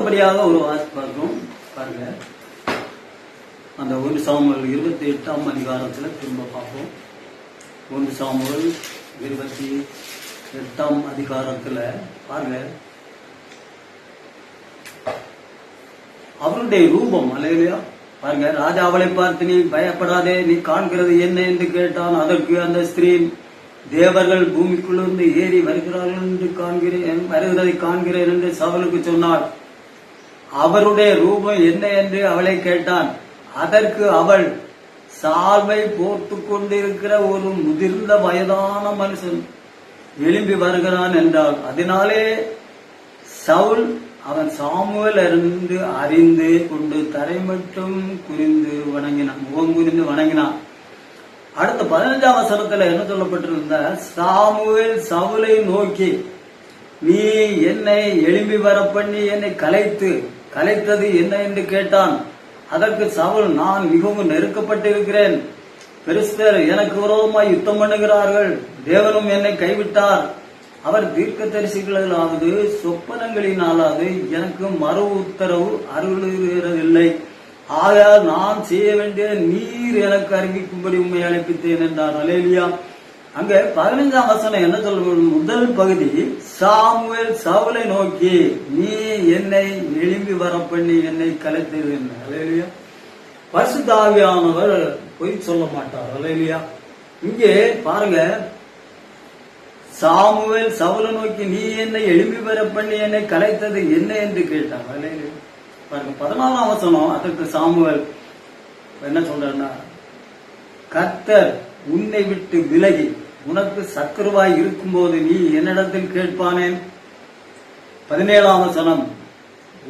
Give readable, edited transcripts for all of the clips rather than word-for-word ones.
ஒரு வாசிப்பு பார்க்கும் பாருங்க. அந்த 1 சாமுவேல் 28ஆம் அதிகாரத்துல திரும்ப பார்ப்போம். 1 சாமுவேல் 28ஆம் அதிகாரத்துல பாருங்க, அவருடைய ரூபம் அல்லேலூயா. பாருங்க, ராஜா அவளை பார்த்து, நீ பயப்படாதே, நீ காண்கிறது என்ன என்று கேட்டான். அதற்கு அந்த ஸ்திரீ, தேவர்கள் பூமிக்குள்ளிருந்து ஏறி வருகிறார்கள் என்று வருகிறதை காண்கிறேன் என்று சவுலுக்கு சொன்னாள். அவருடைய ரூபம் என்ன என்று அவளை கேட்டான். அதற்கு அவள், சால்வை போர்த்து கொண்டிருக்கிற ஒரு முதிர்ந்த வயதான மனுஷன் எழும்பி வருகிறான் என்றாள். அதனாலே சவுல் அவன் சாமுவேல் என்று அறிந்து கொண்டு தரை மட்டும் குறிந்து வணங்கினான், முகம் குறிந்து வணங்கினான். அடுத்த 15ஆம் வசனத்துல என்ன சொல்லப்பட்டிருந்த, சாமுவேல் சவுலை நோக்கி, நீ என்னை எழும்பி வர பண்ணி என்னை கலைத்தது என்ன என்று கேட்டான். அதற்கு சவுல், நான் மிகவும் நெருக்கப்பட்டிருக்கிறேன், பெலிஸ்தர் எனக்கு விரோதமாய் யுத்தம் பண்ணுகிறார்கள், தேவனும் என்னை கைவிட்டார், அவர் தீர்க்கதரிசிகளாவது சொப்பனங்களினாலாவது எனக்கு மறு உத்தரவு அருளுகிறதில்லை, ஆகையால் நான் செய்ய வேண்டிய நீர் எனக்கு அறிவிக்கும்படி உண்மை அழைப்பித்தேன் என்றார். அல்லேலூயா. அங்க 15ஆம் வசனம் என்ன சொல்ற, முதல் பகுதி, சாமுவேல் சவுலை நோக்கி, நீ என்னை எழும்பி வர பண்ணி என்னை கலைத்தது என்ன. அல்லேலூயா. பரிசுத்த ஆவியானவர் பொய் சொல்ல மாட்டார். அல்லேலூயா. இங்கே பாருங்க, சாமுவேல் சவுலை நோக்கி, நீ என்னை எழும்பி வர பண்ணி என்னை கலைத்தது என்ன என்று கேட்டார். அல்லேலூயா. பாருங்க, 14ஆம் வசனம், அதற்கு சாமுவேல் என்ன சொல்றா, கர்த்தர் உன்னை விட்டு விலகி உனக்கு சத்துருவாய் இருக்கும்போது நீ என்னிடத்தில் கேட்பானேன். 17ஆம் வசனம்,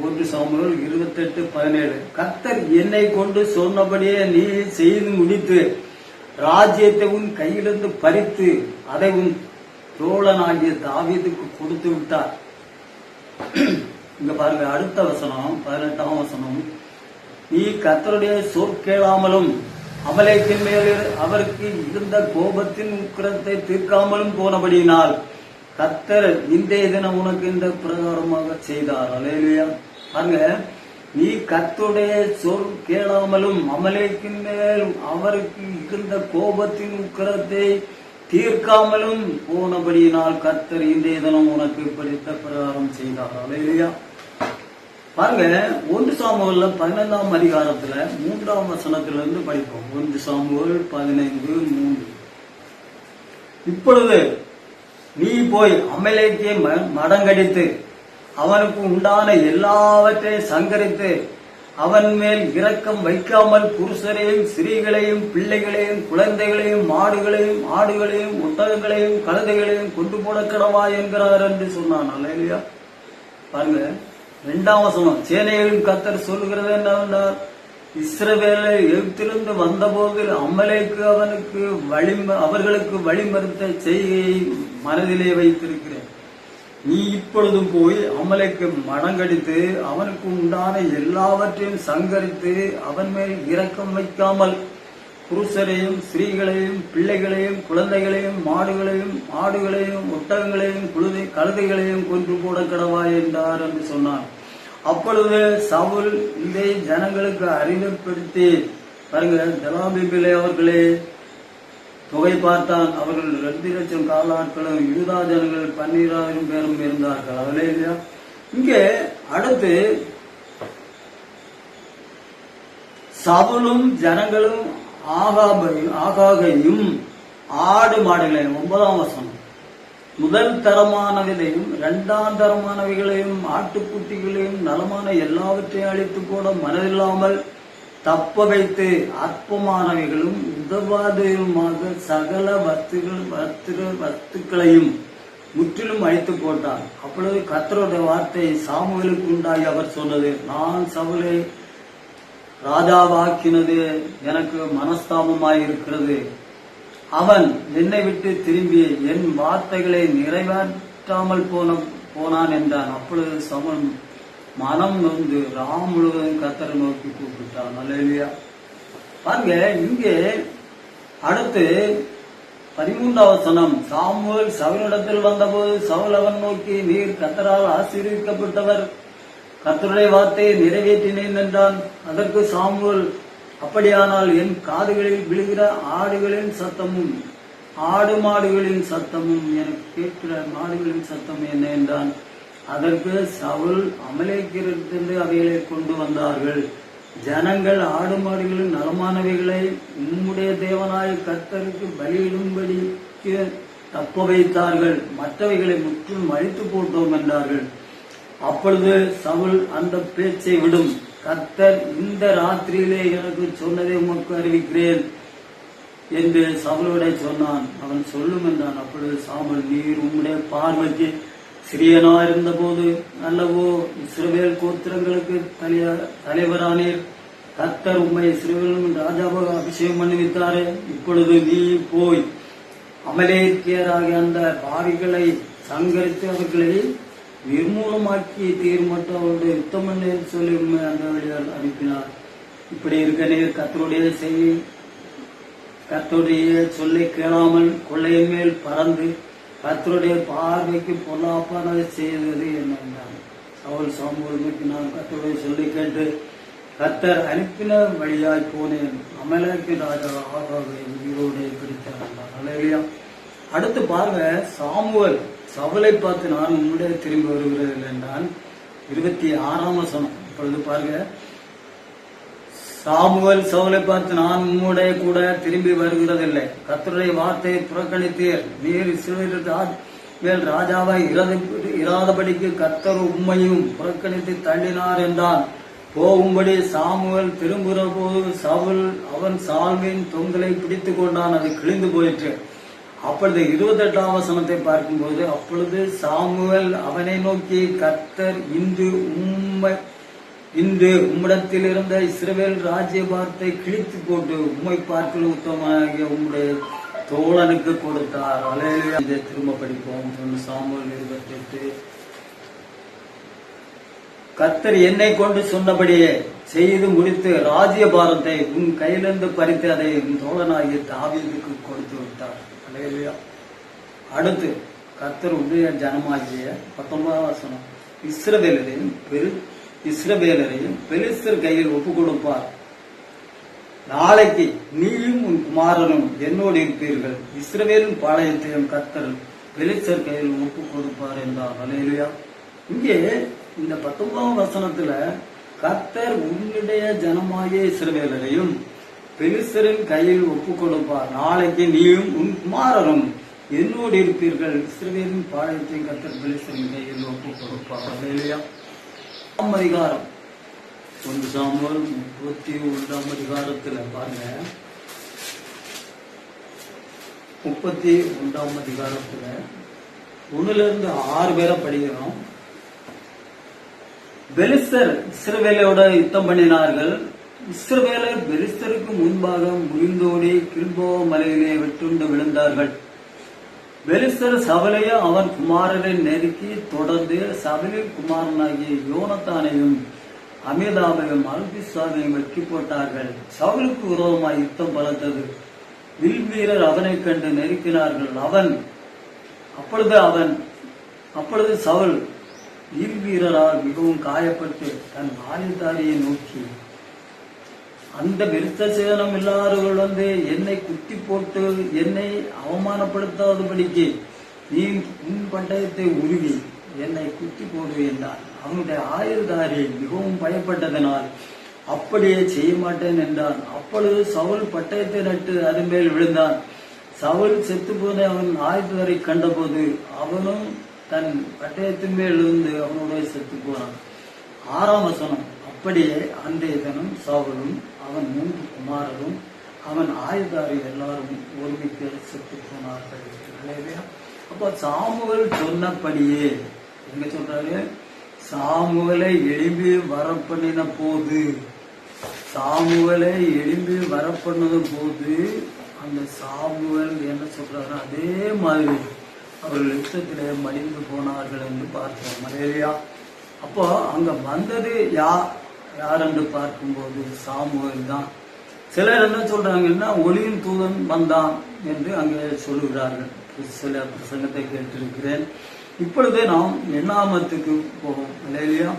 1 சாமுவேல் 28:17, கர்த்தர் என்னை கொண்டு சொன்னபடியே நீ செய்து முடித்து ராஜ்யத்தை உன் கையிலிருந்து பறித்து அதை உன் தோழனாகிய தாவீதுக்கு கொடுத்து விட்டார். இங்க பாருங்க, அடுத்த வசனம் 18ஆம் வசனம், நீ கர்த்தருடைய சொற்கேளாமலும் அமலேக்கின் மேல் அவருக்கு இருந்த கோபத்தின் உக்கிரத்தை தீர்க்காமலும் போனபடியினால் கர்த்தர் இன்றைய தினம் உனக்கு இந்த பிரகாரமாக செய்தார். அல்லேலூயா. பாருங்க, நீ கர்த்தருடைய சொல் கேளாமலும் அமலேக்கின் மேல் அவருக்கு இருந்த கோபத்தின் உக்கிரத்தை தீர்க்காமலும் போனபடியினால் கர்த்தர் இன்றைய தினம் உனக்கு படித்த பிரகாரம் செய்தார். அல்லேலூயா. பாருங்க, 1 சாமுவேல் 15ஆம் அதிகாரத்துல 3ஆம் வசனத்திலிருந்து படிப்போம். 1 சாமுவேல் 15:3, இப்பொழுது நீ போய் அமலேக்கை மடங்கடித்து அவனுக்கு உண்டான எல்லாவற்றையும் சங்கரித்து அவன் மேல் இரக்கம் வைக்காமல் புருஷரையும் ஸ்திரீகளையும் பிள்ளைகளையும் குழந்தைகளையும் மாடுகளையும் ஆடுகளையும் ஒட்டகங்களையும் கழுதைகளையும் கொண்டு போட கடவா என்கிறார் என்று சொன்னான். அல்லேலூயா. பாருங்க, 2ஆம் வசனம், சேனைகளின் கர்த்தர் சொல்லுகிறது என்னவென்றால், இஸ்ரவேலை எகிப்திலிருந்து வந்தபோது அமலேக்கு அவர்களுக்கு வழிமறுத்த செய்கையை மனதிலே வைத்திருக்கிறேன். நீ இப்பொழுதும் போய் அமலேக்கு மடங்கடித்து அவனுக்கு உண்டான எல்லாவற்றையும் சங்கரித்து அவன் மேல் இரக்கம் வைக்காமல் புருஷரையும் ஸ்திரீகளையும் பிள்ளைகளையும் குழந்தைகளையும் மாடுகளையும் ஆடுகளையும் ஒட்டகங்களையும் கழுதைகளையும் கொன்று போட கடவாய் என்றார் என்று சொன்னார். அப்பொழுது சவுல் இதை ஜனங்களுக்கு அறிவுப்படுத்தி, பாருங்க, ஜலாபிபிலே அவர்களே தொகை பார்த்தான். அவர்கள் 2 லட்சம் காலாட்களும் யூதா ஜனங்கள் 12,000 பேரும் இருந்தார்கள். அல்லேலூயா. இங்கே அடுத்து சவுலும் ஜனங்களும் ஆகாகையும் ஆடு மாடுகளையும், 9ஆம் வசனம், முதல் தரமானவைகளையும் 2ஆம் தரமானவைகளையும் ஆட்டுக்குட்டிகளையும் நலமான எல்லாவற்றையும் அழித்து போட மனதில்லாமல் தப்ப வைத்து அற்பமானவைகளும் உதவாதையுமாக சகல வஸ்துக்களையும் முற்றிலும் அழித்து போட்டார். அப்பொழுது கர்த்தருடைய வார்த்தை சாமுவேலுக்கு உண்டாகி அவர் சொன்னது, நான் சவுலை ராஜாவாக்கினது எனக்கு மனஸ்தாபமாயிருக்கிறது, அவன் என்னை விட்டு திரும்பி என் வார்த்தைகளை நிறைவேற்றாமல் போனான் என்றான். அப்பொழுது சவுல் மனம் நொந்து ராம் முழுவதும் கர்த்தரை நோக்கி கூப்பிட்டான். அல்லேலூயா. பாருங்க, இங்கே அடுத்து 13ஆம் வசனம், சாமுவேல் சவுலிடத்தில் வந்தபோது சவுல் அவன் நோக்கி, நீர் கர்த்தரால் ஆசீர்வதிக்கப்பட்டவர், கர்த்தருடைய வார்த்தையை நிறைவேற்றினேன் என்றான். அதற்கு சாமுவேல், அப்படியானால் என் காதுகளில் விழுகிற ஆடுகளின் சத்தமும் ஆடு மாடுகளின் சத்தமும் எனக்கு கேட்கிற மாடுகளின் சத்தம் என்ன என்றான். அதற்கு சவுல், அமலேக்கியரிடத்திலிருந்து அவைகளை கொண்டு வந்தார்கள். ஜனங்கள் ஆடு மாடுகளின் நலமானவைகளை உம்முடைய தேவனாய் கர்த்தருக்கு பலியிடும்படிக்கு தப்ப வைத்தார்கள், மற்றவைகளை முற்றிலும் அழித்து போட்டோம் என்றார்கள். அப்பொழுது சவுல், அந்த பேச்சை விடும், கர்த்தர் இந்த ராத்திரியிலே எனக்கு சொன்னதை உமக்கு அறிவிக்கிறேன் என்று சவுலோட சொன்னான். அவன் சொல்லும் என்றான். அப்பொழுது சாமுவேல், நீர் உம்முடைய பார்வைக்கு சிறியனா இருந்த போது அல்லவோ இஸ்ரவேல் கோத்திரங்களுக்கு தலைவரானீர். கர்த்தர் உம்மை இஸ்ரவேலின் ராஜாவாக அபிஷேகம் பண்ணிவித்தாரே. இப்பொழுது நீ போய் அமலேக்கியராகிய அந்த பாவிகளை சங்கரித்து அவர்களை நிர்மூலமாக்கி தீர்மட்டும் அவருடைய யுத்தம் பண்ண சொல்லி உண்மை அந்த வழியால் அனுப்பினார். இப்படி இருக்க நீர் கர்த்தருடைய சொல்லை கேளாமல் கொள்ளையின் மேல் பறந்து கர்த்தருடைய பார்வைக்கு பொல்லாப்பானதை செய்தது என்ன? சவுல் சாமுவேல் நோக்கினான். கர்த்தருடைய சொல்லி கேட்டு கர்த்தர் அனுப்பின வழியாய் போனேன். அமலேக்கு ராஜா ஆகாவை உயிரோடு பிடித்தார். அடுத்து பாருங்க, சாமுவேல் சவுலை பார்த்து நான் உன்னுடைய திரும்பி வருகிறது என்றான். 26ஆம் வசனம். இப்பொழுது பாருங்க, சாமுவேல் சவுலை பார்த்து நான் உம்முடைய கூட திரும்பி வருகிறதில்லை. கர்த்தருடைய வார்த்தையை புறக்கணித்தீர். நீர் இஸ்ரவேல் மேல் ராஜாவாய் இராதபடிக்கு கர்த்தர் உம்மையும் புறக்கணித்து தள்ளினார் என்றான். போகும்படி சாமுவேல் திரும்புகிற போது சவுல் அவன் சால்வின் தொங்கலை பிடித்துக் கொண்டான். அது கிழிந்து போயிற்று. அப்பொழுது 28ஆம் வசனத்தை பார்க்கும்போது, அப்பொழுது சாமுவேல் அவனை நோக்கி, கர்த்தர் இன்று உம்மிடத்தில் இருந்த இஸ்ரவேல் ராஜ்யபாரத்தை கிழித்து போட்டு உம்மை பார்க்கல உத்தமனாகிய உம்முடைய தோழனுக்கு கொடுத்தார். இதை திரும்ப படிப்போம். சாமுவேல் 28. கர்த்தர் என்னை கொண்டு சொன்னபடியே செய்து முடித்து ராஜ்யபாரத்தை உன் கையிலிருந்து பறித்து அதை உன் தோழனாகிய தாவீதுக்கு கொடுத்து விட்டார். அடுத்து கர்த்தர் உடைய ஜனமாகிய 19ஆம் வசனம், இஸ்ரவேலரையும் பெலிஸ்தர் கையில் ஒப்பு கொடுப்பார். நாளைக்கு நீயும் உன் குமாரனும் என்னோடு இருப்பீர்கள். இஸ்ரவேலின் பாளையத்தையும் கர்த்தர் பெலிஸ்தர் கையில் ஒப்பு கொடுப்பார் என்றார். அல்லேலூயா. இங்கே இந்த 19ஆம் வசனத்துல கர்த்தர் உன்னுடைய ஜனமாகிய இஸ்ரவேலரையும் பெலிஸ்தரின் கையில் ஒப்பு கொடுப்பார். நாளைக்கு நீயும் உன் குமாரரும் என்னோடு இருப்பீர்கள். இஸ்ரவேலின் பாளையத்தையும் கர்த்தர் பெலிஸ்தரின் கையில் ஒப்பு கொடுப்பார். அல்லேலூயா. அதிகாரம் 1 சாமுவேல் 31ஆம் அதிகாரத்துல பாருங்க, 31ஆம் அதிகாரத்துல 1லிருந்து 6 பேரை படிக்கிறோம். பெலிஸ்தர் இஸ்ரவேலோட யுத்தம் பண்ணினார்கள். இஸ்ரவேலர் பெலிஸ்தருக்கு முன்பாக முறிந்தோடி கில்போவா மலையிலே வெட்டுண்டு விழுந்தார்கள். பெலிஸ்தர் சவுலையும் அவன் குமாரரை நெருக்கி தொடர்ந்து சவுலின் குமாரனாகிய யோனத்தானையும் அமிதாபையும் அல்பிசாவையும் வெட்டி போட்டார்கள். சவுலுக்கு விரோதமாய் யுத்தம் பலத்தது. வில் வீரர் அவனை கண்டு நெருக்கினார்கள். அப்பொழுது சவுல் வில் வீரரால் மிகவும் காயப்பட்டு தன் ஆயுதாரியை நோக்கி, அந்த விருத்த சேதனம் இல்லாதவர்கள் வந்து என்னை குத்தி போட்டு என்னை அவமானப்படுத்தாதபடிக்கு நீ உன் பட்டயத்தை உருவி என்னை குத்தி போடு என்றான். அவனுடைய ஆயுதாரி மிகவும் பயப்பட்டதனால் அப்படியே செய்ய மாட்டேன் என்றான். அப்பொழுது சவுல் பட்டயத்தை நட்டு அதன் மேல் விழுந்தான். சவுல் செத்து போன அவன் ஆயுதாரை கண்டபோது அவனும் தன் பட்டயத்தின் மேல் விழுந்து அவனுடைய செத்து போனான். 6ஆம் வசனம். அப்படியே அன்றைய தினம் சவுலும் அவன் 3 குமாரரும் அவன் ஆயுதாரி எல்லாரும் ஒருமிக்க செத்து போனார்கள். அப்ப சாமுவேல் சொன்னபடியே எங்க சொல்றாரு? சாமுவேலை எழும்பி வரப்பண்ணின போது, சாமுவேலை எழும்பி வரப்பண்ணது போது அந்த சாமுவேல் என்ன சொல்றாரு? அதே மாதிரி அவர்கள் யுத்தத்திலே மடிந்து போனார்கள் என்று பார்த்தோம். மலேரியா. அப்போ அங்க வந்தது யார் என்று பார்க்கும்போது சாமுவேல் தான். சிலர் என்ன சொல்றாங்கன்னா ஒளியின் தூதன் வந்தான் என்று அங்கே சொல்லுகிறார்கள். சில பிரசங்கத்தை கேட்டிருக்கிறேன். இப்பொழுது நாம் எண்ணாமத்துக்கு போவோம். இல்லையா?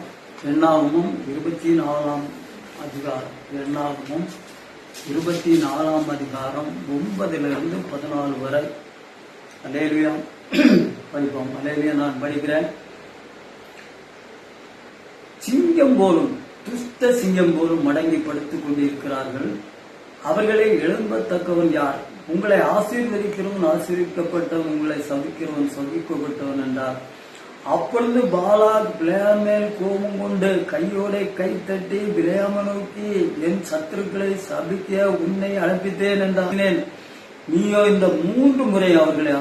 எண்ணாகமும் 24ஆம் அதிகாரம், எண்ணாகமும் 24ஆம் அதிகாரம் 9 to 14 வரை. அல்லேலூயா படிப்போம். அல்லேலூயா. நான் படிக்கிறேன். சிங்கம் போலும் துஷ்ட சிங்கம் போலும் மடங்கி படுத்துக் கொண்டிருக்கிறார்கள். அவர்களை எழும்பத்தக்கவன் யார்? உங்களை ஆசீர்வதிக்கிறவன் ஆசீர்விக்கப்பட்டவன், உங்களை சபிக்கிறவன் சபிக்கப்பட்டவன் என்றார். அப்பொழுது பாலாக் பிலேயாம் மேல் கோபம் கொண்டு கையோட கை தட்டி பிலேயாமை நோக்கி, என் சத்துருக்களை சபிக்க உன்னை அழைப்பித்தேன் என்றான். நீயோ இந்த 3 முறை அவர்களை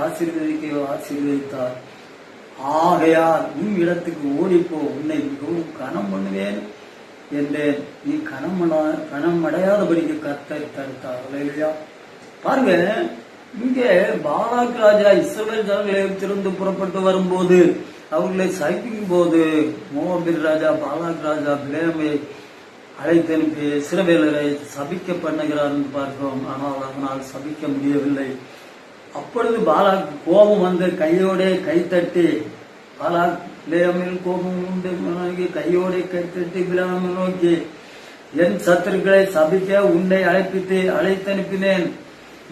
ஆசீர்வதித்தார். ஆகையால் உன் இடத்துக்கு ஓடிப்போ, உன்னை மிகவும் கனம் பண்ணுவேன் என்றேன். நீ கனம் அடையாதபடிக்கு கர்த்தர் தடுத்தார். அல்லேலூயா. பாருங்க, இங்கே பாலாக் ராஜா இஸ்ரவேல் ஜனங்களை திறந்து புறப்பட்டு வரும்போது, அவர்களை சகிக்கும் போது, மோவாபின் ராஜா பாலாக் ராஜா பிலேயாமை அழைத்து அனுப்பி இஸ்ரவேலரை சபிக்க பண்ணுகிறார் என்று பார்க்கிறோம். ஆனால் அவனால் சபிக்க முடியவில்லை. அப்பொழுது பாலாக் கோபம் வந்து கையோட கை தட்டி, பாலாக் பிலேயாமில் கோபம் உண்டு கையோட கை தட்டி பிலேயாமை நோக்கி, என் சத்துருக்களை சபிக்க உன்னை அழைத்து அனுப்பினேன்.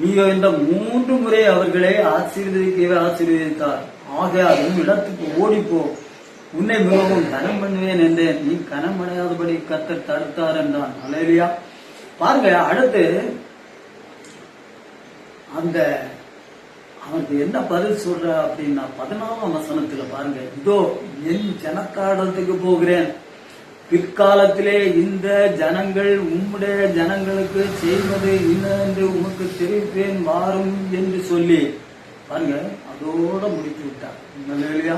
நீயோ இந்த 3 முறை அவர்களை ஆசீர்வதித்தார். ஆகையால் உன் இடத்துக்கு ஓடிப்போ, உன்னை மிகவும் கனம் பண்ணுவேன் என்றேன். நீ கனம் அடையாதபடி கர்த்தர் தடுத்தார் என்றான். அல்லேலூயா. பாருங்க, அடுத்து அந்த அவனுக்கு என்ன பதில் சொல்ற அப்படின்னா 14ஆம் வசனத்துல பாருங்க, இதோ என் ஜனத்தாடத்துக்கு போகிறேன், பிற்காலத்திலே இந்த ஜனங்கள் உம்முடைய ஜனங்களுக்கு செய்வது இன்னென்று உமக்கு தெரிவிப்பேன் வாரும் என்று சொல்லி பாருங்க, அதோட முடித்து விட்டார். இல்லையா?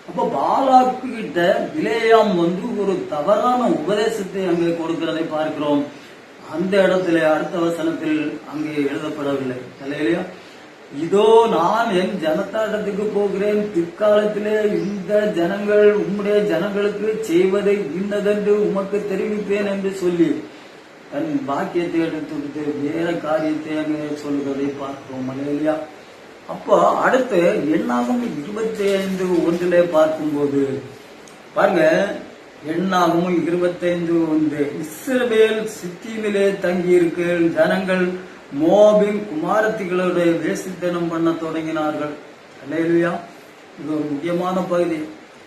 அப்ப பாலாக்கு கிட்ட பிலேயாம் வந்து ஒரு தவறான உபதேசத்தை அங்கே கொடுக்கிறதை பார்க்கிறோம். அந்த இடத்துல அடுத்த வசனத்தில் அங்கே எழுதப்படவில்லை. இல்லையா? இதோ நான் என் ஜனத்தாடத்துக்கு போகிறேன், பிற்காலத்திலே இந்த ஜனங்கள் உம்முடைய ஜனங்களுக்கு செய்வதை இன்னதென்று உமக்கு தெரிவிப்பேன் என்று சொல்லி தன் பாக்கியத்தை எடுத்து வேற காரியத்தை அங்கே சொல்லுவதை பார்க்கிறோம். இல்லையா? அப்போ அடுத்து எண்ணாகும் 25:1 பார்க்கும்போது பாருங்க, எண்ணாகும் 25:1, இஸ்ரவேல் சித்தீமிலே தங்கி இருக்க ஜனங்கள் மோபின் குமாரத்திகளுடைய வேசித்தனம் பண்ண தொடங்கினார்கள். அல்லேலூயா. இது ஒரு முக்கியமான பகுதி.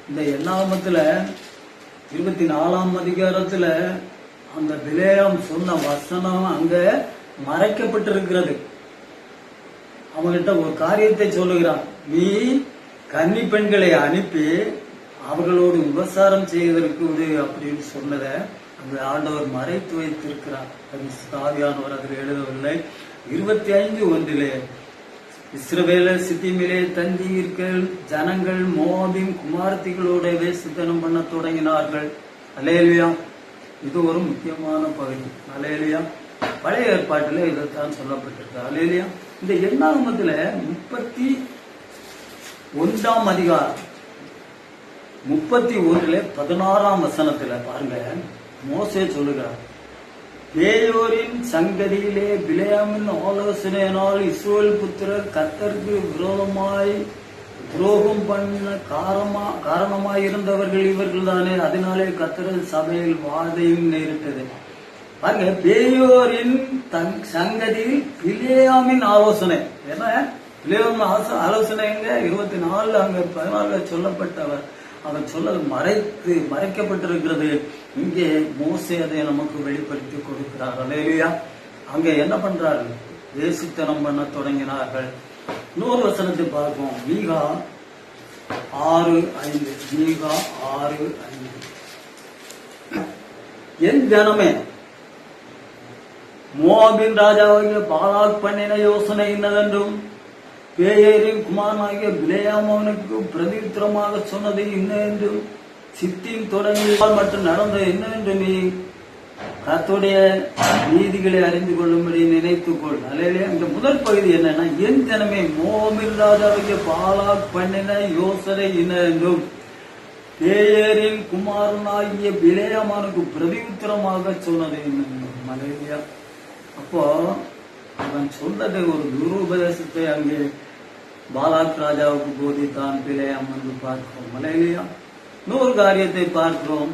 இந்த எண்ணாகமத்துல 24ஆம் அதிகாரத்துல அந்த பிலேயாம் சொன்ன வசனம் அங்க மறைக்கப்பட்டிருக்கிறது. அவங்ககிட்ட ஒரு காரியத்தை சொல்லுகிறான், நீ கன்னி பெண்களை அனுப்பி அவர்களோடு விபசாரம் செய்வதற்கு அப்படின்னு சொன்னத அங்கு ஆண்டவர் மறைத்து வைத்திருக்கிறார். ஆவியானவர் அதில் எழுதவில்லை. 25:1, இஸ்ரவேலர் சித்தீமிலே தங்கி இருக்க ஜனங்கள் மோபின் குமாரத்திகளோட வேசித்தனம் பண்ண தொடங்கினார்கள். அல்லேலூயா. இது ஒரு முக்கியமான பகுதி. அல்லேலூயா. பழைய ஏற்பாட்டில் இதைத்தான் சொல்லப்பட்டிருக்கு. அல்லேலூயா. இந்த எண்ணாகமத்துல 31ஆம் அதிகாரம் 31 16ஆம் வசனத்துல பாருங்க, மோசே சொல்லுகிறார், பேயோரின் சங்கதியிலே பிலேயாமின் ஆலோசனையினால் இஸ்ரவேல் புத்திரர் கர்த்தருக்கு விரோதமாய் துரோகம் பண்ண காரணமாயிருந்தவர்கள் இவர்கள் தானே. அதனாலே கர்த்தர் சபையில் வாதையும் நேரிட்டது. பாருங்க, பேயோரின் சங்கதியில் பிலேயாமின் ஆலோசனை. ஏன்னா பிலேயாம் ஆலோசனை எங்க 24 அங்க 14 சொல்லப்பட்டவர் அவர் சொல்ல மறைக்கப்பட்டிருக்கிறது. இங்கே மோசே அதை நமக்கு வெளிப்படுத்தி கொடுக்கிறார். அல்லேலூயா. அங்க என்ன பண்றார்கள்? வேசித்தனம் பண்ண தொடங்கினார்கள். இன்னொரு வசனத்தை பார்ப்போம். மீகா 6:5. மீகா 6:5, என் ஜனமே, மோவாபின் ராஜாவாகிய பாலாக் பண்ணின யோசனை இன்னதென்றும் பேயரின் குமாரனாகிய பிலேயாம் அவனுக்கு பிரதித்திரமாக சொன்னது இன்னென்றும் சித்தின் தொடங்கி மற்றும் நடந்த என்னவென்று நீ கர்த்தருடைய நீதிகளை அறிந்து கொள்ளும்படி நினைத்துக்கொள். அல்லேலூயா. இந்த முதல் பகுதி என்னன்னா, என் ஜனமே, மோவாபின் ராஜாவாகிய பாலாக் பண்ணின யோசனை இன்னென்றும் பேயரின் குமாரனாகிய பிலேயாம் அவனுக்கு பிரதித்திரமாக சொன்னது இன்னென்றும். அல்லேலூயா. அப்போ அவன் சொன்னதை ஒரு துருபதேசத்தை அங்கே பாலாக் ராஜாவுக்கு போதித்தான் பிலேயாம் என்று பார்க்கிறோம். அல்லேலூயா. இன்னொரு காரியத்தை பார்க்கிறோம்.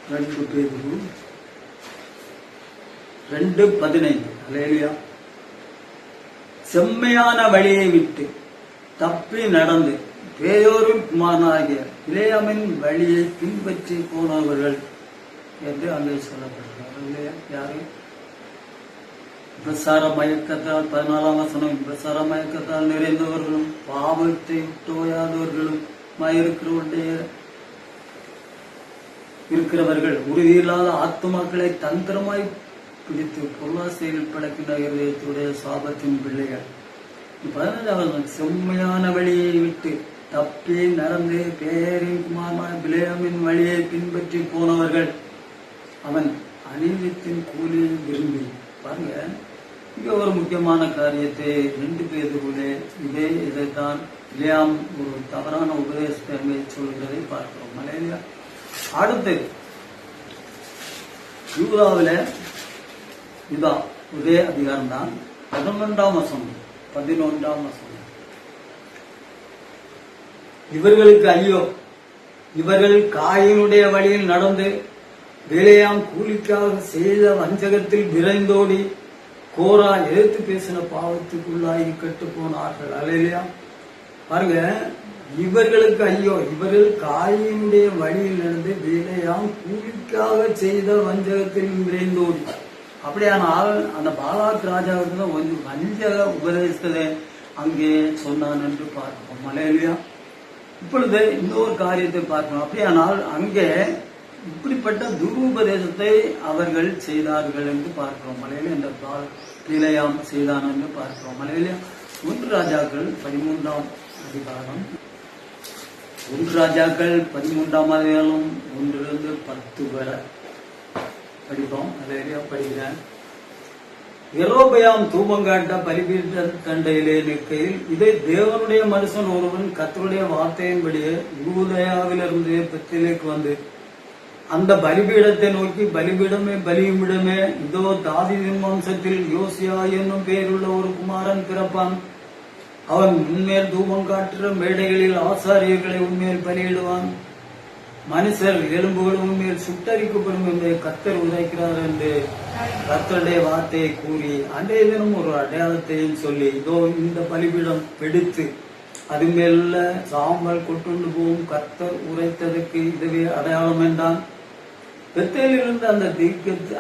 2 பேதுரு 2:15. அல்லேலூயா. செம்மையான வழியை விட்டு தப்பி நடந்து பேயோரின் குமாரனாகிய பிலேயாமின் வழியை பின்பற்றி போனவர்கள் என்று அங்கே சொல்லப்படுகிறார். இல்லையா? யாரு? பிரசார மயக்கத்தால் 14ஆம் வசனம், பிரசார மயக்கத்தால் நிறைந்தவர்களும் பாவத்தை விட்டோயாதவர்களும் இருக்கிறவர்கள் உறுதியில்லாத ஆத்துமாக்களை தந்திரமாய் பிடித்து பொருளாசையில் படைக்கின்ற இருதயத்துடைய சாபத்தின் பிள்ளைகள். 15ஆவது, செம்மையான வழியை விட்டு தப்பி நடந்து பேரின் குமாரனாய் பிலேயாமின் வழியை பின்பற்றி போனவர்கள் அவன் அநீதித்தின் கூலியை விரும்பி. பாருங்க, இங்க ஒரு முக்கியமான காரியத்தை 2 பேதுருவிலே இதைத்தான் பிலேயாம் ஒரு தவறான உபதேசத்தை சொல்கிறதை பார்க்கிறோம். மலையில அடுத்து யூதாவில இதான் ஒரே அதிகாரம் தான். 11ஆம் வசனம் 11ஆம் வசனம். இவர்களுக்கு ஐயோ, இவர்கள் காயினுடைய வழியில் நடந்து பிலேயாம் கூலிக்காக செய்த வஞ்சகத்தில் விரைந்தோடி கோரா எதிர்த்து பேசின பாவத்துக்குள்ளாகி கட்டு போனார்கள். அல்லேலூயா. பாருங்க, இவர்களுக்கு ஐயோ, இவர்கள் காயினுடைய வழியில் நடந்து பிலேயாம் கூலிக்காக செய்த வஞ்சகத்தில் விரைந்தோடி. அப்படியானால் அந்த பாலாக் ராஜாவுக்கு தான் கொஞ்சம் வஞ்சக உபதேசத்தை அங்கே சொன்னான் என்று பார்க்கிறோம். அல்லேலூயா. இப்பொழுது இன்னொரு காரியத்தை பார்க்கணும். அப்படியானால் அங்கே இப்படிப்பட்ட துருபதேசத்தை அவர்கள் செய்தார்கள் என்று பார்க்கிறோம். மலையில இந்த பிலேயாம் செய்தான் என்று பார்க்கிறோம். மலையில 1 ராஜாக்கள் 13ஆம் அதிகாரம், 1 ராஜாக்கள் 13ஆம் அதிகாரம் 1 to 10 வரை படிப்போம். மலையில படிக்கிறேன். யெரொபெயாம் தூபங்காட்ட பலிபீட தண்டையிலே நிற்கையில், இதை தேவனுடைய மனுஷன் ஒருவன் கர்த்தருடைய வார்த்தையின்படியே யூதேயாவிலிருந்து பெத்தேலுக்கு வந்து அந்த பலிபீடத்தை நோக்கி, பலிபீடமே பலியுமிடமே, இதோ தாவீதின் வம்சத்தில் யோசியா என்னும் பெயருள்ள ஒரு குமாரன் பிறப்பான். அவன் உன்மேல் தூபம் காட்டுற மேடைகளில் ஆசாரியர்களை உன்மேல் பலியிடுவான். மனுஷர் எலும்புகள் உண்மையில் சுட்டரிக்கப்படும் என்று கர்த்தர் உரைக்கிறார் என்று கர்த்தருடைய வார்த்தையை கூறி அன்றைய தினம் ஒரு அடையாளத்தையும் சொல்லி, இதோ இந்த பலிபீடம் வெடித்து அது மேல சாம்பல் கொட்டுண்டு போகும், கர்த்தர் உரைத்ததற்கு இதுவே அடையாளம் என்றான். பெத்தேலிருந்து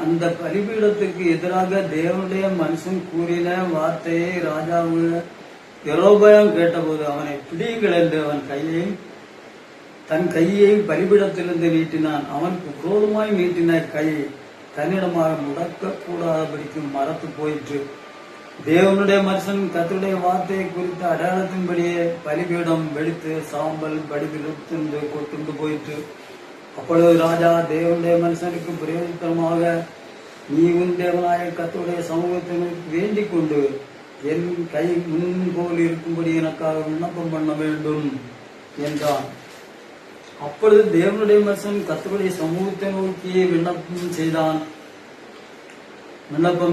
அந்த பலிபீடத்துக்கு எதிராக தேவனுடைய மனுஷன் கூறின வார்த்தையை ராஜாவு யெரொபெயாம் கேட்டபோது, அவனை பிடியுங்கள் என்று தன் கையை பலிபீடத்திலிருந்து நீட்டினான். அவனுக்கு விரோதமாய் நீட்டின கை தன்னிடமாக முடக்க கூடாதபடிக்கு மரத்து போயிற்று. தேவனுடைய மனுஷன் கர்த்தருடைய வார்த்தையை குறித்த அடையாளத்தின்படியே பலிபீடம் வெடித்து சாம்பல் பலிபீடத்திலிருந்து கொட்டுண்டு போயிற்று. அப்பொழுது ராஜா தேவனுடைய மனுஷனுக்கு பிரயோஜனமாக, நீ உன் தேவனாய கர்த்தருடைய சமூகத்திற்கு வேண்டிக் கொண்டு என் கை முன்போல் இருக்கும்படி எனக்காக விண்ணப்பம் பண்ண வேண்டும் என்றான். அப்பொழுது தேவனுடைய மனுஷன் கர்த்தருடைய சமூகத்தை நோக்கி விண்ணப்பம்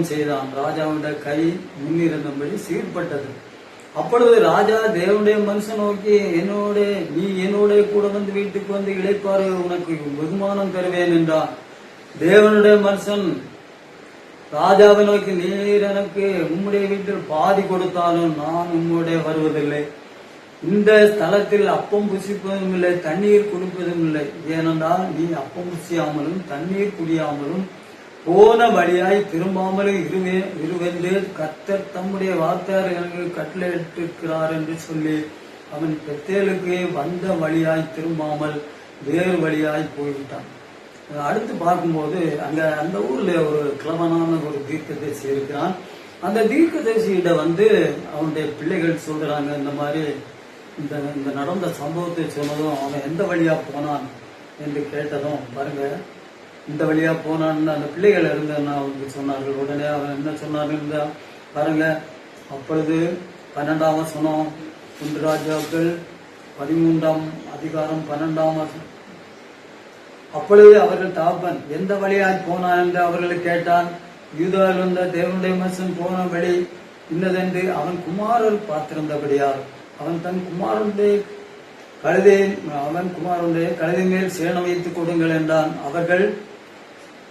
செய்தான். ராஜாவுடைய கை முன்னிருந்தபடி சீர்பட்டது. அப்பொழுது ராஜா தேவனுடைய மனுஷன் நோக்கி, நீ என்னோட கூட வந்து வீட்டுக்கு வந்து இளைப்பாறு, உனக்கு வெகுமானம் தருவேன் என்றான். தேவனுடைய மனுஷன் ராஜாவை நோக்கி, நீர் எனக்கு உம்முடைய வீட்டில் பாதி கொடுத்தாலும் நான் உம்முடைய வருவதில்லை. இந்த ஸ்தலத்தில் அப்பம் புசிப்பதும் இல்லை, தண்ணீர் குடிப்பதும் இல்லை. ஏனென்றால் நீ அப்பம் புசியாமலும் தண்ணீர் குடியாமலும் போன வழியாய் திரும்பாமலும் இருவென்று கர்த்தர் தம்முடைய வார்த்தையாளர்களுக்கு கட்டளையிட்டிருக்கிறார் என்று சொல்லி அவன் பெத்தேலுக்கு வந்த வழியாய் திரும்பாமல் வேறு வழியாய் போய்விட்டான். அடுத்து பார்க்கும்போது அந்த ஊர்ல ஒரு கிழவனான ஒரு தீர்க்கதரிசி இருக்கிறான். அந்த தீர்க்கதரிசியிட அவனுடைய பிள்ளைகள் சொல்றாங்க, இந்த மாதிரி இந்த நடந்த சம்பவத்தை சொன்னதும் அவன் எந்த வழியா போனான் என்று கேட்டதும், பாருங்க, இந்த வழியா போனான்னு அந்த பிள்ளைகள் இருந்தேன்னா அவனுக்கு சொன்னார்கள். உடனே அவன் என்ன சொன்னார்கள் பாருங்க. அப்பொழுது 12ஆம் வசனம், 1 ராஜாக்கள் 13ஆம் அதிகாரம் 12ஆம் வசனம். அப்பொழுது அவர்கள் தகப்பன் எந்த வழியாய் போனான் என்று அவர்களை கேட்டான். யூதாவில் இருந்த தேவனுடைய மனுஷன் போன வழி இன்னதென்று அவன் குமாரர் பார்த்திருந்தபடியால் அவன் தன் குமாரனுடைய கழுதை மேல் சேணம் வைத்துக் கொடுங்கள் என்றான். அவர்கள்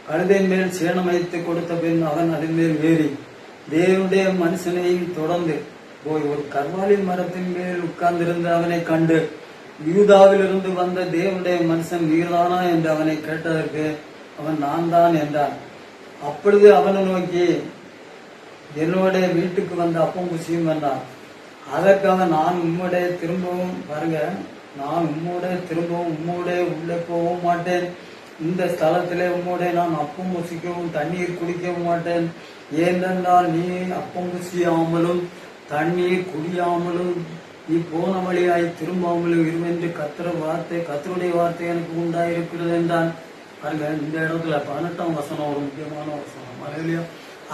கழுதையின் மேல் சேணம் வைத்து கொடுத்த பின் அவன் அதன் மேல் ஏறி தேவனுடைய மனுஷனை தொடர்ந்து போய் ஒரு கர்வாலி மரத்தின் மேல் உட்கார்ந்திருந்த அவனை கண்டு, யூதாவிலிருந்து வந்த தேவனுடைய மனுஷன் நீர்தானா என்று அவனை கேட்டதற்கு அவன் நான் தான் என்றான். அப்பொழுது அவனை நோக்கி, என்னோட வீட்டுக்கு வந்த அப்பம் புசியும் என்றான். அதற்கு அவன், நான் உம்முடைய திரும்பவும் பாருங்க, நான் உம்மோட திரும்பவும் உம்மோட உள்ளே போகவும் மாட்டேன். இந்த ஸ்தலத்திலே உம்மோட நான் அப்பம் புசிக்கவும் தண்ணீர் குடிக்கவும் மாட்டேன். ஏனென்றால் நீ அப்பம் புசியாமலும் தண்ணீர் குடியாமலும் நீ போன வழியாய் திரும்பாமலும் இருவென்று கர்த்தருடைய வார்த்தை எனக்கு உண்டாயிருக்கிறது என்றான். பாருங்க, இந்த இடத்துல 18ஆம் வசனம் ஒரு முக்கியமான வசனம். அல்லேலூயா.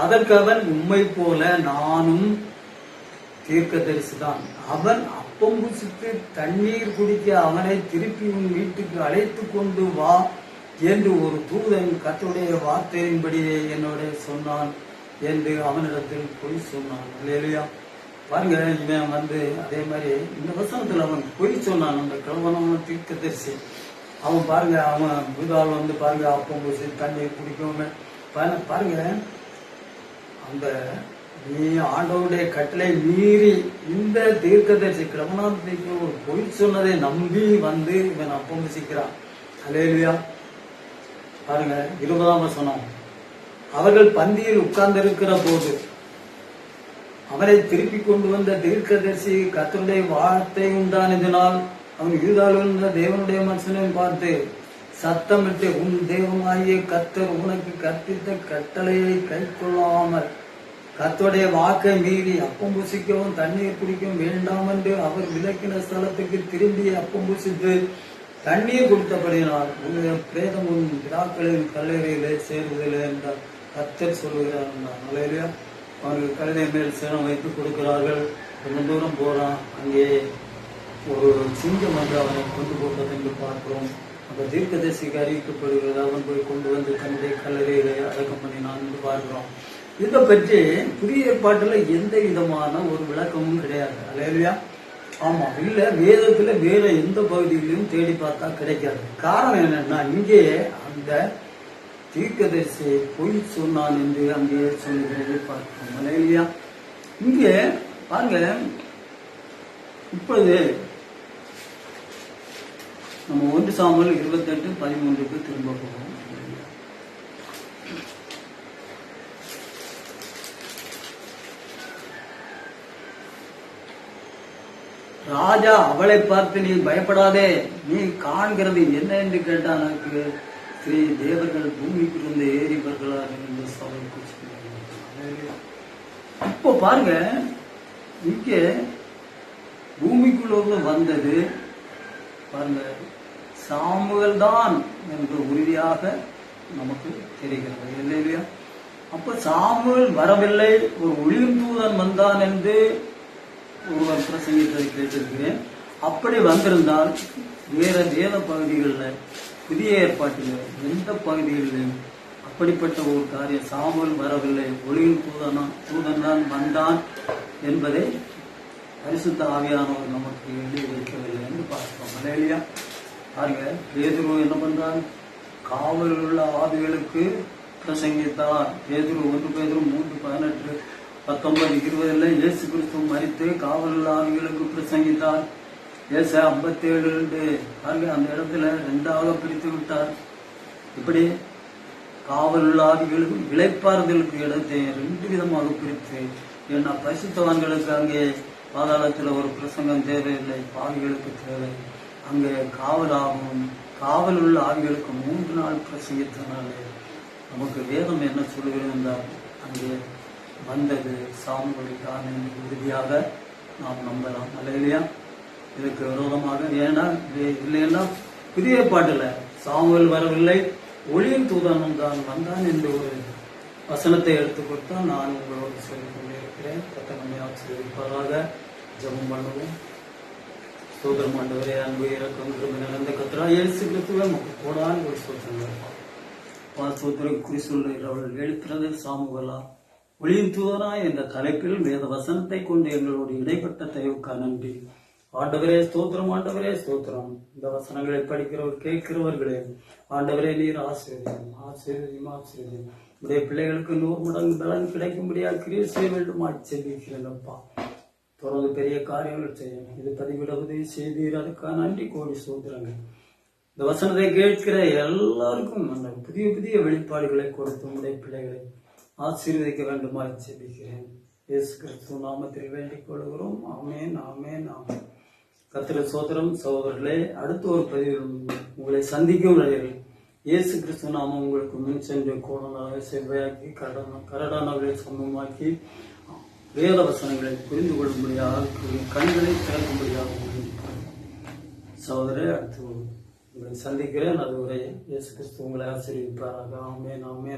அதற்கு அவன், உம்மை போல நானும் தீர்க்கதரிசிதான். அவன் அப்பம் புசித்து தண்ணீர் குடிக்க அவனை திருப்பி உன் வீட்டுக்கு அழைத்து கொண்டு வா என்று ஒரு தூதன் கர்த்தருடைய வார்த்தையின்படியே என்னோட சொன்னான் என்று அவனிடத்தில் பொய் சொன்னான். அல்லேலூயா. பாருங்க, இவன் அதே மாதிரி இந்த வசனத்துல அவன் பொய் சொன்னான். அந்த கிழவனான தீர்க்கதரிசி அவன் பாருங்க, அவன் புதால் பாருங்க அப்பம் பூசி தண்ணீர் குடிக்கவும் பாருங்க, அந்த நீ ஆண்டவருடைய கட்டளை மீறி இந்த தீர்க்கதரிசி கிழவனாத்திற்கு ஒரு பொய் சொன்னதை நம்பி இவன் அப்பம் பூசிக்கிறான். அல்லேலூயா. பாருங்க 20ஆம் வசனம். அவர்கள் பந்தியில் உட்கார்ந்திருக்கிற போது அவனை திருப்பி கொண்டு வந்த தீர்க்கதரிசி கர்த்தருடைய வார்த்தை உண்டானதினால் அவன் யூதாவில் இருந்த தேவனுடைய மனுஷனை பார்த்து சத்தமிட்டு, உன் தேவனாகிய கர்த்தர் உனக்கு கற்பித்த கட்டளையை கை கொள்ளாமல் கர்த்தருடைய வாக்கை மீறி அப்பம் புசிக்கவும் தண்ணீர் குடிக்கவும் வேண்டாம் என்று அவர் விலக்கின ஸ்தலத்துக்கு திரும்பி அப்பம் புசித்து தண்ணீர் குடித்தபடியினால் உங்கள் பிரேதம் உன் விழாக்களின் கல்லறையிலே சேருவதில்லை என்றார் கர்த்தர் சொல்லுகிறார். அல்லேலூயா. அவர்கள் கழுதை மேல் சேணம் வைத்து கொடுக்கிறார்கள். கொஞ்சம் தூரம் போறான். அங்கே ஒரு சிங்கம் அவனை கொண்டு போட்டது என்று பார்க்கிறோம். அந்த தீர்க்கதரிசிக்கு அறிவிக்கப்படுகிறது. அவன் போய் கொண்டு வந்து தன்னுடைய கல்லறையிலே அடக்கம் பண்ணினான் என்று பார்க்கிறோம். இதை பற்றி புதிய ஏற்பாட்டுல எந்த விதமான ஒரு விளக்கமும் கிடையாது. அல்லேலூயா. ஆமா, இல்ல வேதத்துல வேற எந்த பகுதியிலையும் தேடி பார்த்தா கிடைக்காது. காரணம் என்னன்னா, இங்கே அந்த தீர்க்கதரிசி பொய் சொன்னான் என்று அங்கே சொல்லுகிறது பார்க்கிறோம். அல்லேலூயா. இங்கே பாருங்க, இப்பொழுது நம்ம 1 சாமுவேல் 28:13 திரும்ப போவோம். ராஜா அவளை பார்த்து, நீ பயப்படாதே, நீ காண்கிறது என்ன என்று கேட்டான். எனக்கு ஸ்ரீ தேவர்கள் பூமிக்குள்ள ஏறி வருகிறார் என்று சபைக்கு சொன்னார். இப்போ பாருங்க, இங்கே பூமிக்குள்ள வந்தது பாருங்க சாமுவேல் தான் என்று உறுதியாக நமக்கு தெரிகிறது. இல்லையா? அப்ப சாமுவேல் வரவில்லை, ஒரு ஒளியும் தூதன் வந்தான் என்று ஒருவர் பிரசங்கித்ததை கேட்டிருக்கிறேன். அப்படி வந்திருந்தால் வேற வேத பகுதிகளில் புதிய ஏற்பாட்டில் எந்த பகுதிகளிலும் அப்படிப்பட்ட ஒரு காரியம் சாமுவேல் வரவில்லை, ஒளியின் தூதன் தான் வந்தான் என்பதை பரிசுத்த ஆவியானவர் நமக்கு எழுதி வைக்கவில்லை என்று பார்க்கிறோம். அல்லேலூயா. பாருங்க, பேதுரு என்ன பண்றார்? காவலில் உள்ள ஆவிகளுக்கு பிரசங்கித்தார். பேதுரு 1 பேதுரு 3:18, 19, 20 இயேசு கிறிஸ்து மரித்து காவலுள்ள ஆவிகளுக்கு பிரசங்கித்தார். ஏசா 57 பாருங்க, அந்த இடத்துல 2ஆக பிரித்து விட்டார். இப்படி காவலுள்ள ஆவிகளுக்கு இளைப்பாறுதலுக்கு இடத்தை 2 விதமாக பிரித்து, ஏன்னா பரிசுத்தவான்களுக்கு அங்கே பாதாளத்தில் ஒரு பிரசங்கம் தேவையில்லை, பாவிகளுக்கு தேவை. அங்கே காவலாகவும் காவல் உள்ள ஆவிகளுக்கு 3 நாள் பிரசங்கித்தனாலே நமக்கு வேதம் என்ன சொல்லுகிறது என்றால், அங்கே வந்தது சாமுவேல் தான் என்று உறுதியாக நாம் நம்பலாம். அல்லேலூயா. இதுக்கு விரோதமாக ஏன்னா இல்லைன்னா புதிய பாட்டுல சாமுவேல் வரவில்லை, ஒளியின் தூதனும் தான் வந்தான் என்று ஒரு வசனத்தை எடுத்துக் கொடுத்தால் நான் உங்களோடு சொல்லிக் கொண்டிருக்கிறேன். கர்த்தர் ஆசீர்வதிப்பாராக. ஜெபம் பண்ணுவோம். ஸ்தோத்திரம் ஆண்டவரே, அன்பு இறக்கம் கிருபை நிறைந்த கர்த்தராகிய இயேசு கிறிஸ்துவே உமக்கு கோடான கோடி ஸ்தோத்திரங்கள். ஸ்தோத்திரம் குறி சொல்லுகிறவர்கள் எழுத்துறது சாமுவேலா ஒளியின் தூதனா என்ற தலைப்பில் வேத வசனத்தை கொண்டு எங்களோடு இடைப்பட்ட தயவுக்கா நன்றி. ஆண்டவரே ஸ்தோத்திரம், ஆண்டவரே ஸ்தோத்திரம். இந்த வசனங்களை படிக்கிறவர் கேட்கிறவர்களே, ஆண்டவரே நீர் ஆசீர்வதியும், ஆசீர்வதியும், ஆசீர்வதியும். உடைய பிள்ளைகளுக்கு 100 மடங்கு பலன் கிடைக்கும்படியாக கிரியை செய்ய வேண்டுமா செல்விக்கிறேன் அப்பா. தொடர்ந்து பெரிய காரியங்கள் செய்யணும். இது பதிவிட உதவி செய்தீர், அதுக்காக நன்றி, கோடி ஸ்தோத்திரங்கள். இந்த வசனத்தை கேட்கிற எல்லாருக்கும் அந்த புதிய புதிய வெளிப்பாடுகளை கொடுத்து உடைய பிள்ளைகளை ஆசீர்வதிக்க வேண்டுமா செல்விக்கிறேன். இயேசு கிறிஸ்து நாமத்தில் வேண்டிக் கொள்கிறோம். ஆமேன், ஆமேன், ஆமேன். கர்த்தருடைய ஸ்தோத்திரம். சகோதரர்களே, அடுத்த ஒரு பதிவில் உங்களை சந்திக்கும் வரையில் இயேசு கிறிஸ்து நாமம் உங்களுக்கு முன் சென்று கோணலாக செவ்வையாக்கி கரடானவர்களை சமமாக்கி வேத வசனங்களை புரிந்து கொள்ளும்படியாக கண்களை திறக்கும்படியாக சகோதரே, அடுத்து உங்களை சந்திக்கிறேன். அதுவரை இயேசு கிறிஸ்து உங்களை ஆசீர்வதிப்பாராக. ஆமேன், ஆமேன்.